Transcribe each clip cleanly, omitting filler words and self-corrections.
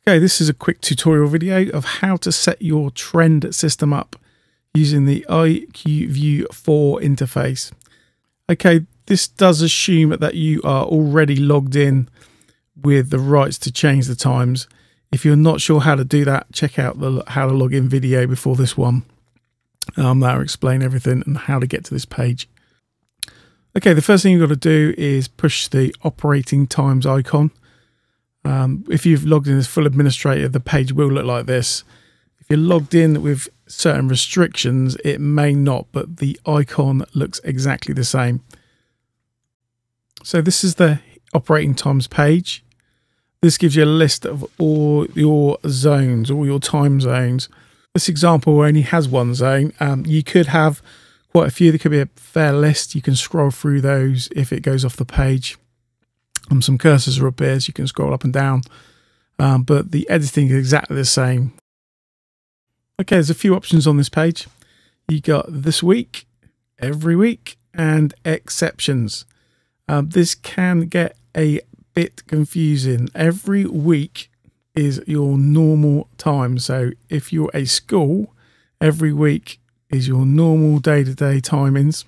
Okay, this is a quick tutorial video of how to set your trend system up using the IQview4 interface. Okay, this does assume that you are already logged in with the rights to change the times. If you're not sure how to do that, check out the how to log in video before this one. That'll explain everything and how to get to this page. Okay, the first thing you've got to do is push the operating times icon. If you've logged in as full administrator, the page will look like this. If you're logged in with certain restrictions, it may not, but the icon looks exactly the same. So this is the operating times page. This gives you a list of all your zones, all your time zones. This example only has one zone. You could have quite a few. There could be a fair list. You can scroll through those if it goes off the page. Some cursors are up here, so you can scroll up and down. But the editing is exactly the same. Okay, there's a few options on this page. You got this week, every week, and exceptions. This can get a bit confusing. Every week is your normal time. So if you're a school, every week is your normal day-to-day timings.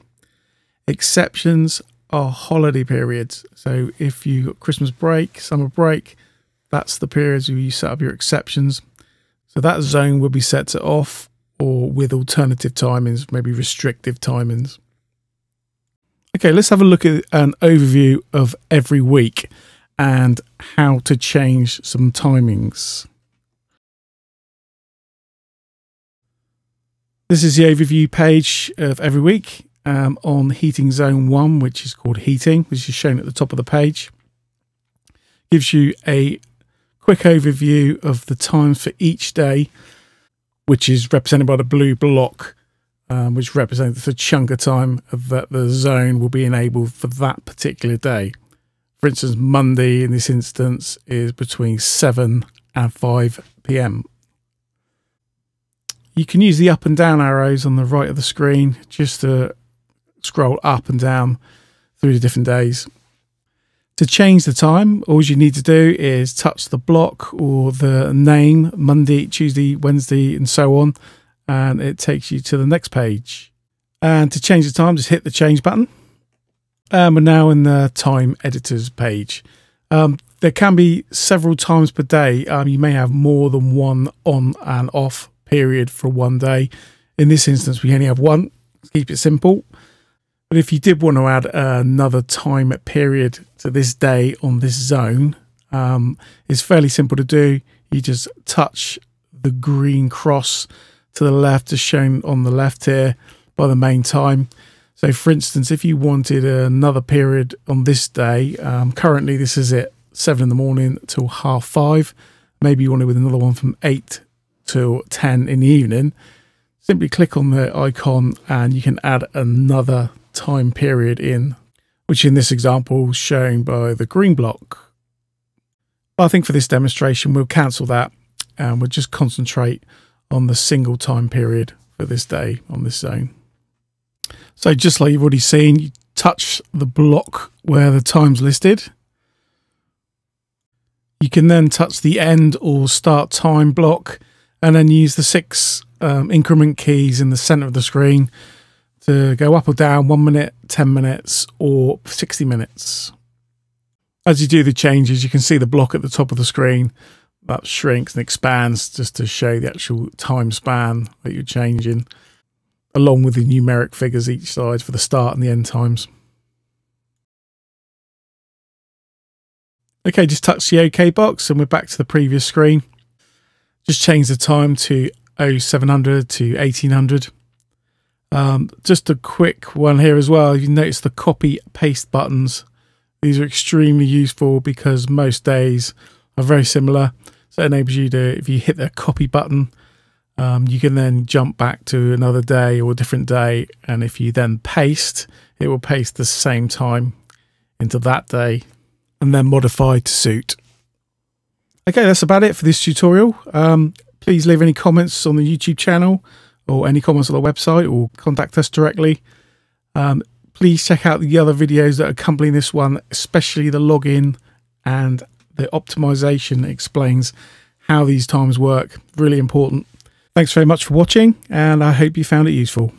Exceptions are holiday periods. So if you got Christmas break, summer break, that's the periods where you set up your exceptions. So that zone will be set to off or with alternative timings, maybe restrictive timings. Okay, let's have a look at an overview of every week and how to change some timings. This is the overview page of every week. On heating zone 1, which is called heating, which is shown at the top of the page. Gives you a quick overview of the times for each day, which is represented by the blue block, which represents the chunk of time that the zone will be enabled for that particular day. For instance, Monday in this instance is between 7 and 5 p.m. You can use the up and down arrows on the right of the screen just to scroll up and down through the different days. To change the time, all you need to do is touch the block or the name, Monday, Tuesday, Wednesday, and so on, and it takes you to the next page. And to change the time, just hit the change button. We're now in the time editors page. There can be several times per day. You may have more than one on and off period for one day. In this instance, we only have one. Keep it simple. But if you did want to add another time period to this day on this zone, it's fairly simple to do. You just touch the green cross to the left, as shown on the left here by the main time. So for instance, if you wanted another period on this day, currently this is at 7 in the morning till 5:30. Maybe you wanted with another one from 8 till 10 in the evening. Simply click on the icon and you can add another time period in, which in this example is shown by the green block. But I think for this demonstration we'll cancel that and we'll just concentrate on the single time period for this day on this zone. So just like you've already seen, you touch the block where the time's listed. You can then touch the end or start time block and then use the 6 increment keys in the center of the screen to go up or down 1 minute, 10 minutes, or 60 minutes. As you do the changes, you can see the block at the top of the screen that shrinks and expands just to show the actual time span that you're changing, along with the numeric figures each side for the start and the end times. Okay, just touch the OK box and we're back to the previous screen. Just change the time to 0700 to 1800. Just a quick one here as well. You notice the copy paste buttons. These are extremely useful because most days are very similar. So it enables you to, if you hit the copy button, you can then jump back to another day or a different day. And if you then paste, it will paste the same time into that day and then modify to suit. Okay, that's about it for this tutorial. Please leave any comments on the YouTube channel or any comments on the website or contact us directly. Please check out the other videos that accompany this one, especially the login and the optimization explains how these times work. Really important. Thanks very much for watching, and I hope you found it useful.